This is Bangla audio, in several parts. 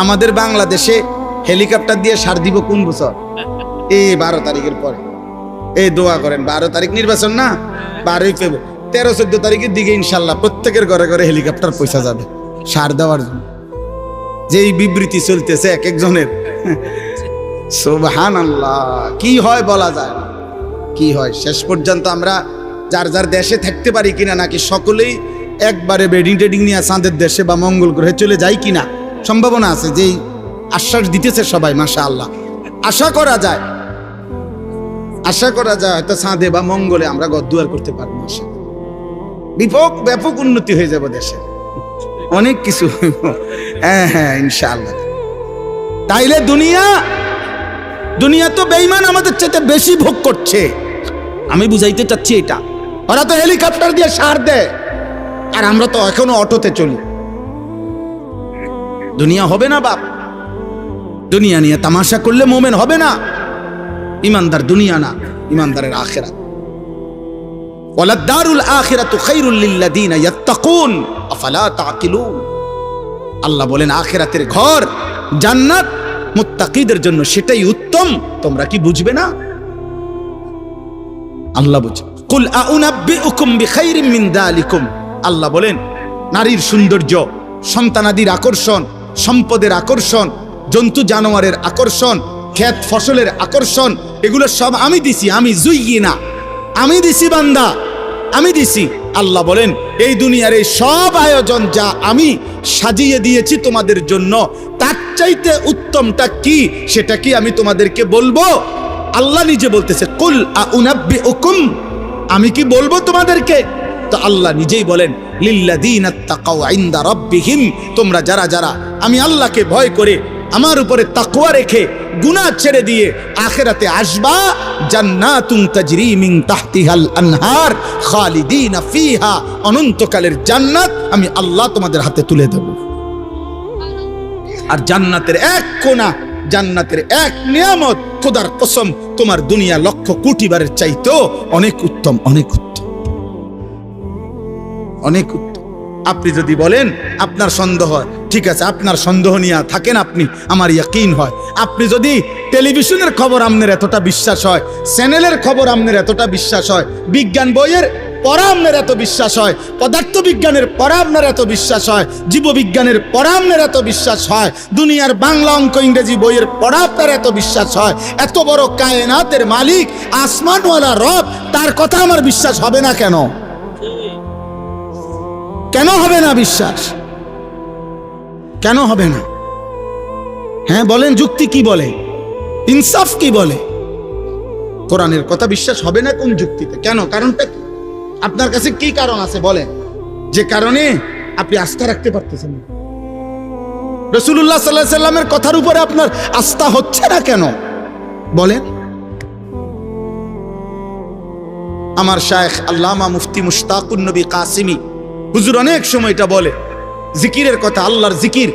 আমাদের বাংলাদেশে হেলিকপ্টার দিয়ে সার দিব কোন বছর? এই 12 তারিখের পরে। এই দোয়া করেন, 12 তারিখ নির্বাচন না, 12ই ফেব্রুয়ারি, 13-14 তারিখের দিকে ইনশাল্লাহ প্রত্যেকের ঘরে ঘরে হেলিকপ্টার পয়সা যাবে সার দেওয়ার জন্য। যেই বিবৃতি চলতেছে এক একজনের, সুবহানাল্লাহ, কি হয় বলা যায় না, কি হয়। শেষ পর্যন্ত আমরা যার যার দেশে থাকতে পারি কিনা, নাকি সকলেই একবারে বেডিং টেডিং নিয়ে চাঁদের দেশে বা মঙ্গল গ্রহে চলে যায় কিনা, সম্ভাবনা আছে। যেই আশ্বাস দিতেছে সবাই, মাশাআল্লাহ, আশা করা যায়, আশা করা যায় হয়তো চাঁদে বা মঙ্গলে আমরা ঘরদুয়ার করতে পারবো। ব্যাপক উন্নতি হয়ে যাবে দেশে, অনেক কিছু। হ্যাঁ হ্যাঁ, ইনশাআল্লাহ। তাইলে দুনিয়া তো বেঈমান আমাদের চাইতে বেশি ভোগ করছে। আমি বুঝাইতে চাচ্ছি এটা। ওরা তো হেলিকপ্টার দিয়ে সার দেয়, আর আমরা তো এখনো অটোতে চলি। দুনিয়া হবে না বাপ, দুনিয়া নিয়ে তামাশা করলে মোমেন হবে না। ইমানদার দুনিয়া না, ইমানদারের আখিরাত। ওয়ালাদ-দারুল আখিরাতু খায়রুল লিল্লাযিনা ইয়াত্তাকুন আফালা তাকিলুন। আল্লাহ বলেন আখিরাতের ঘর জান্নাত মুত্তাকিদের জন্য সেটাই উত্তম, তোমরা কি বুঝবে না? আল্লাহ বুঝে। কুল আউনাব্বিউকুম বিখাইরিম মিন যালিকুম। আল্লাহ বলেন নারীর সৌন্দর্য, সন্তানাদির আকর্ষণ, সম্পদের আকর্ষণ, জন্তু জানোয়ারের আকর্ষণ, ক্ষেত ফসলের আকর্ষণ, এগুলো সব আমি দিছি। আমি জুইয়িনা, আমি দিছি বান্দা, আমি দিছি। আল্লাহ বলেন এই দুনিয়ার এই সব আয়োজন যা আমি সাজিয়ে দিয়েছি তোমাদের জন্য, তার চাইতে উত্তমটা কি সেটা কি আমি তোমাদেরকে বলবো? আল্লাহ নিজে বলতেছে কুল আউনাব্বিউকুম, আমি কি বলবো তোমাদেরকে? তো আল্লাহ নিজেই বলেন লিল্লাযিনা তাকাউ ইনদা রাব্বিহিম, তোমরা যারা যারা আমি আল্লাহকে ভয় করে আমার উপরে তাকওয়া রেখে গুনাহ ছেড়ে দিয়ে আখিরাতে আসবা, জান্নাতুন তাজরি মিন তাহতিহাল আনহার খালিদিনা ফিহা, অনন্তকালের জান্নাত আমি আল্লাহ তোমাদের হাতে তুলে দেব। আর জান্নাতের এক কোণা, জান্নাতের এক নিয়ামত, খোদার কসম তোমার দুনিয়া লক্ষ কোটি বারের চাইতেও অনেক উত্তম, অনেক উত্তম, অনেক উত্তম। আপনি যদি বলেন আপনার সন্দেহ হয়, ঠিক আছে, আপনার সন্দেহ নিয়ে থাকেন আপনি, আমার ইয়াকিন হয়। আপনি যদি টেলিভিশনের খবর আপনার এতটা বিশ্বাস হয়, চ্যানেলের খবর আপনার এতটা বিশ্বাস হয়, বিজ্ঞান বইয়ের পড়া আপনার এত বিশ্বাস হয়, পদার্থ বিজ্ঞানের পড়া আপনার এত বিশ্বাস হয়, জীববিজ্ঞানের পড়া আপনার এত বিশ্বাস হয়, দুনিয়ার বাংলা অঙ্ক ইংরেজি বইয়ের পড়া আপনার এত বিশ্বাস হয়, এত বড় কায়নাতের মালিক আসমানওয়ালা রব, তার কথা আমার বিশ্বাস হবে না কেন? কেন হবে না বিশ্বাস? কেন হবে না? হ্যাঁ বলেন, যুক্তি কি বলে, ইনসাফ কি বলে? কোরআনের কথা বিশ্বাস হবে না কোন যুক্তিতে? কেন? কারণটা কি? আপনার কাছে কি কারণ আছে বলেন, যে কারণে আপনি আস্থা রাখতে পারতেছেন না? রাসূলুল্লাহ সাল্লাল্লাহু আলাইহি সাল্লামের কথার উপরে আপনার আস্থা হচ্ছে না কেন বলেন? আমার শায়েখ আল্লামা মুফতি মুশতাকুন নবী কাসিমি হুজুর অনেক সময় এটা বলে, জিকিরের কথা, আল্লাহর জিকির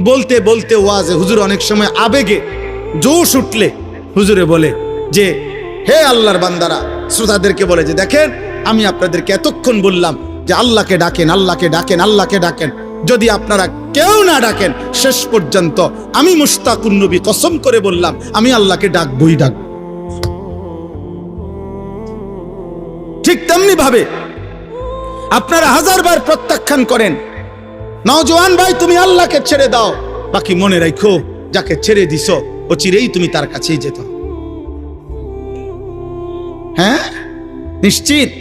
বলতে বলতে ওয়াজে হুজুর অনেক সময় আবেগে জোশ উঠলে হুজুরে বলে যে হে আল্লাহর বান্দারা, শ্রোতাদেরকে বলে যে দেখেন আমি আপনাদেরকে এতক্ষণ বললাম যে আল্লাহকে ডাকেন, আল্লাহকে ডাকেন, আল্লাহকে ডাকেন, যদি আপনারা কেউ না ডাকেন শেষ পর্যন্ত আমি মুশতাকুন নবী কসম করে বললাম আমি আল্লাহকে ডাকবই ডাকবো। ঠিক তেমনি ভাবে আপনারা হাজারবার প্রত্যাখ্যান করেন, নওজোয়ান ভাই তুমি আল্লাহকে ছেড়ে দাও, বাকি মনে রাখো যাকে ছেড়ে দিছো ও চিরেই তুমি তার কাছেই যেত। হ্যাঁ নিশ্চিত,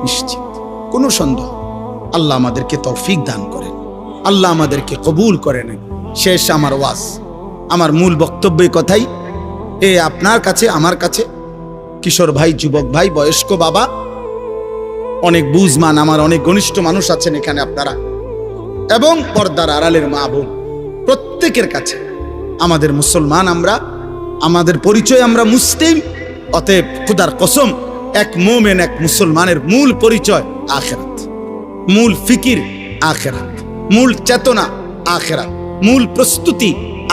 নিশ্চিত, কোনো সন্দেহ। আল্লাহ আমাদেরকে তৌফিক দান করেন, আল্লাহ আমাদেরকে কবুল করে নেন। শেষ আমার ওয়াজ, আমার মূল বক্তব্য কথাই, আপনার কাছে, আমার কাছে, কিশোর ভাই, যুবক ভাই, বয়স্ক বাবা, অনেক বুঝমান আমার অনেক ঘনিষ্ঠ মানুষ আছেন এখানে আপনারা, এবং পর্দার আড়ালের মা বোন, প্রত্যেকের কাছে আমাদের মুসলমান, আমরা আমাদের পরিচয় আমরা মুসলিম, অতএব খোদার কসম এক মুমিন, এক মুসলমানের মূল পরিচয় আখিরাত, মূল ফিকির আখিরাত, মূল চেতনা আখিরাত, মূল প্রস্তুতি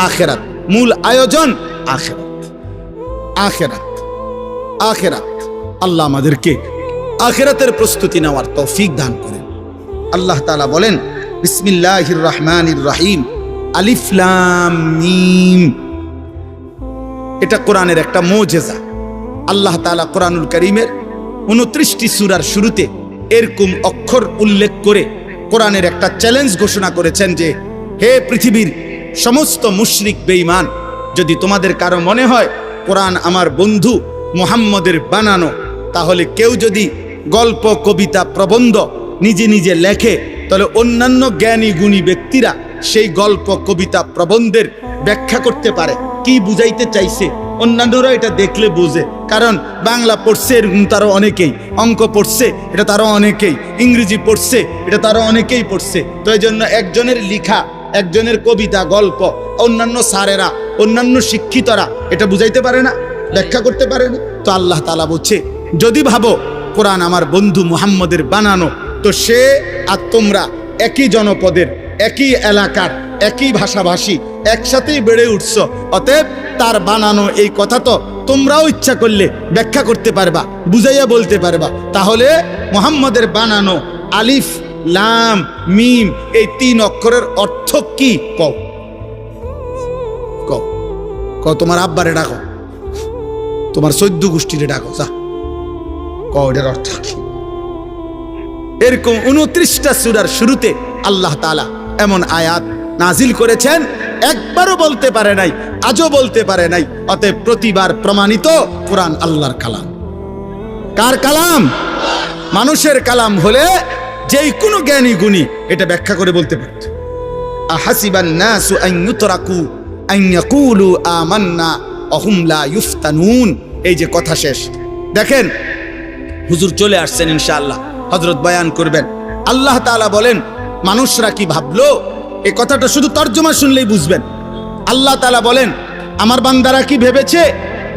আখিরাত, মূল আয়োজন আখিরাত, আখিরাত, আখিরাত। আল্লাহ আমাদেরকে আখিরাতের প্রস্তুতি নেওয়ার তৌফিক দান করেন। আল্লাহ তাআলা বলেন বিসমিল্লাহির রহমানির রহিম আলিফ লাম মিম, এটা কোরআনের একটা মুজিজা। আল্লাহ তাআলা কোরআনুল কারীমের 29টি সূরার শুরুতে এরকম অক্ষর উল্লেখ করে কোরআনের একটা চ্যালেঞ্জ ঘোষণা করেছেন যে, হে পৃথিবীর সমস্ত মুশরিক বেঈমান, যদি তোমাদের কারো মনে হয় কোরআন আমার বন্ধু মুহাম্মদের বানানো, তাহলে কেউ যদি গল্প, কবিতা, প্রবন্ধ নিজে নিজে লেখে, তাহলে অন্যান্য জ্ঞানী গুণী ব্যক্তিরা সেই গল্প, কবিতা, প্রবন্ধের ব্যাখ্যা করতে পারে। কি বুঝাইতে চাইছে অন্যান্যরা এটা দেখলে বুঝে, কারণ বাংলা পড়ছে এরকম তারও অনেকেই, অঙ্ক পড়ছে এটা তারও অনেকেই, ইংরেজি পড়ছে এটা তারও অনেকেই পড়ছে। তো এই জন্য একজনের লিখা, একজনের কবিতা, গল্প অন্যান্য স্যারেরা, অন্যান্য শিক্ষিতরা এটা বুঝাইতে পারে না, ব্যাখ্যা করতে পারে না। তো আল্লাহ তাআলা বলছে, যদি ভাবো কোরআন আমার বন্ধু মুহাম্মদের বানানো, তো সে আর তোমরা একই জনপদের, একই এলাকার, একই ভাষাভাষী, একসাথেই বেড়ে উঠছ, অতএব তার বানানো এই কথা তো তোমরাও ইচ্ছা করলে ব্যাখ্যা করতে পারবা, বুঝাইয়া বলতে পারবা। তাহলে মুহাম্মদের বানানো আলিফ লাম মিম এই 3 অক্ষরের অর্থ কি? কও কও কও, তোমার আব্বারে ডাকো, তোমার 14 গোষ্ঠীরে ডাকো, যা কও এটার অর্থ কি। এরকম 29টা সূরার শুরুতে আল্লাহ তাআলা এমন আয়াত নাজিল করেছেন, একবারও বলতে পারে নাই, আজও বলতে পারে নাই। অতএব প্রতিবার প্রমাণিত কোরআন আল্লাহর কালাম। কার কালাম? মানুষের কালাম হলে যেই কোনো জ্ঞানী গুণী এটা ব্যাখ্যা করে বলতে পারত। আহাসিবান নাসু আন ইউতরাকু আন ইয়াকুলু আমান্না ওয়া হুম লা ইফতানুন। এই যে কথা শেষ, দেখেন হুজুর চলে আসছেন, ইনশাআল্লাহ হযরত বয়ান করবেন। আল্লাহ তাআলা বলেন, মানুষরা কি ভাবলো? এই কথাটা শুধু তর্জমা শুনলেই বুঝবেন। আল্লাহ তাআলা বলেন, আমার বান্দারা কি ভেবেছে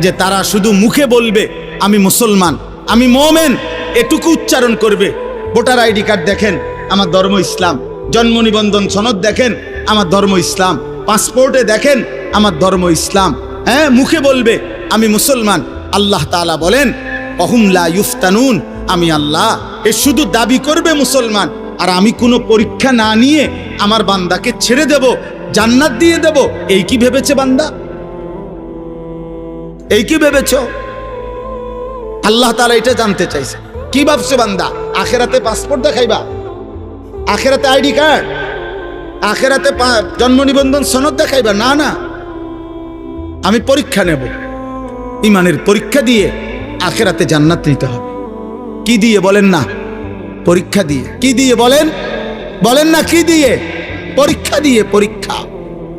যে তারা শুধু মুখে বলবে আমি মুসলমান, আমি মুমিন, এটুকু উচ্চারণ করবে। ভোটার আইডি কার্ড দেখেন, আমার ধর্ম ইসলাম। জন্ম নিবন্ধন সনদ দেখেন, আমার ধর্ম ইসলাম। পাসপোর্টে দেখেন, আমার ধর্ম ইসলাম। হ্যাঁ, মুখে বলবে আমি মুসলমান। আল্লাহ তাআলা বলেন, ওহুম লা ইফতানুন, আমি আল্লাহ এ শুধু দাবি করবে মুসলমান, আর আমি কোনো পরীক্ষা না নিয়ে আমার বান্দাকে ছেড়ে দেব, জান্নাত দিয়ে দেব। এই কি ভেবেছে বান্দা? এই কি ভেবেছ? আল্লাহ তাআলা এটা জানতে চাইছে। কি ভাবছে বান্দা? আখেরাতে পাসপোর্ট দেখাইবা, আখেরাতে আইডি কার্ড, আখেরাতে জন্ম নিবন্ধন সনদ দেখাইবা? না না, আমি পরীক্ষা নেব। ইমানের পরীক্ষা দিয়ে আখেরাতে জান্নাত নিতে হবে। কি দিয়ে বলেন না? পরীক্ষা দিয়ে। কি দিয়ে বলেন? বলেন না কি দিয়ে? পরীক্ষা দিয়ে। পরীক্ষা।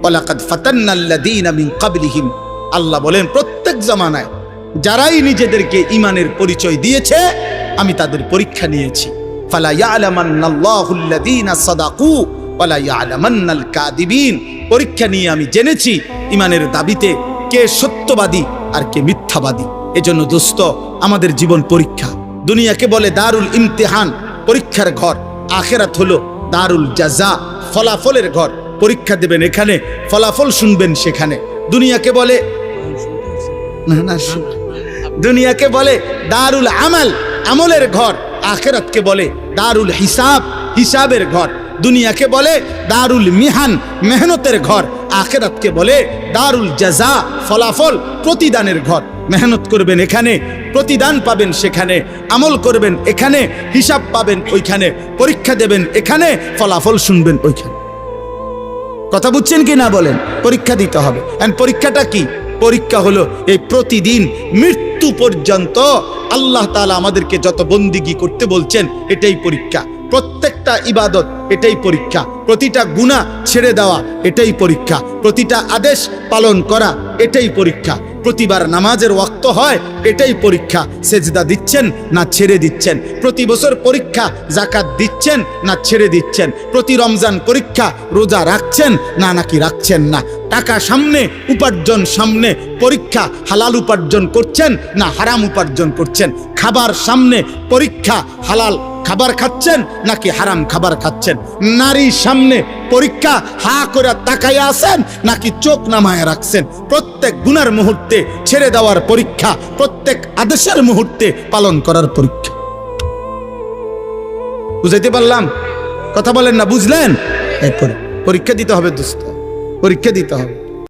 ওয়ালাকাদ ফাতান্নাল্লাযীনা মিন ক্বাবলিহিম, আল্লাহ বলেন প্রত্যেক জামানায় যারাই নিজেদেরকে ইমানের পরিচয় দিয়েছে আমি তাদের পরীক্ষা নিয়েছি। ফালা ইয়ালামান্নাল্লাহুল্লাযীনা সাদাকু ওয়ালা ইয়ালামান্নাল কাযিবিন। পরীক্ষা নিয়ে আমি জেনেছি ইমানের দাবিতে কে সত্যবাদী আর কে মিথ্যাবাদী। এজন্য দোস্ত, আমাদের জীবন পরীক্ষা। দুনিয়াকে বলে দারুল ইমতিহান, পরীক্ষার ঘর। আখিরাত হলো দারুল জাযা, ফলাফলের ঘর। পরীক্ষা দেবেন এখানে, ফলাফল শুনবেন সেখানে। দুনিয়াকে বলে দুনিয়াকে বলে দারুল আমাল, আমলের ঘর। আখিরাতকে বলে দারুল হিসাব, হিসাবের ঘর। দুনিয়াকে বলে দারুল মিহান, মেহনতের ঘর। আখিরাতকে বলে দারুল জাযা, ফলাফল, প্রতিদানের ঘর। মেহনত করবেন এখানে, প্রতিদান পাবেন সেখানে। আমল করবেন এখানে, হিসাব পাবেন ওইখানে। পরীক্ষা দেবেন এখানে, ফলাফল শুনবেন ওইখানে। কথা বুঝছেন কি না বলেন? পরীক্ষা দিতে হবে। এন্ড পরীক্ষাটা কি? পরীক্ষা হলো এই প্রতিদিন মৃত্যু পর্যন্ত আল্লাহ তাআলা আমাদেরকে যত বন্দিগি করতে বলছেন এটাই পরীক্ষা। প্রত্যেকটা ইবাদত এটাই পরীক্ষা। প্রতিটা গুনাহ ছেড়ে দেওয়া এটাই পরীক্ষা। প্রতিটা আদেশ পালন করা এটাই পরীক্ষা। প্রতিবার নামাজের ওয়াক্ত হয় এটাই পরীক্ষা। সেজদা দিচ্ছেন না ছেড়ে দিচ্ছেন। প্রতি বছর পরীক্ষা, যাকাত দিচ্ছেন না ছেড়ে দিচ্ছেন। প্রতি রমজান পরীক্ষা, রোজা রাখছেন না নাকি রাখছেন না। টাকা সামনে, উপার্জন সামনে, পরীক্ষা, হালাল উপার্জন করছেন না হারাম উপার্জন করছেন। খাবার সামনে, পরীক্ষা, হালাল খাবার খাচ্ছেন নাকি হারাম খাবার খাচ্ছেন। নারী সামনে, পরীক্ষা, হা করে তাকাইয়া আছেন নাকি চোখ নামায় রাখছেন। প্রত্যেক গুনার মুহূর্তে ছেড়ে দেওয়ার পরীক্ষা, প্রত্যেক আদেশের মুহূর্তে পালন করার পরীক্ষা। বুঝাইতে পারলাম? কথা বলেন না, বুঝলেন? এরপরে পরীক্ষা দিতে হবে দোস্ত। পরীক্ষা দিতে হবে।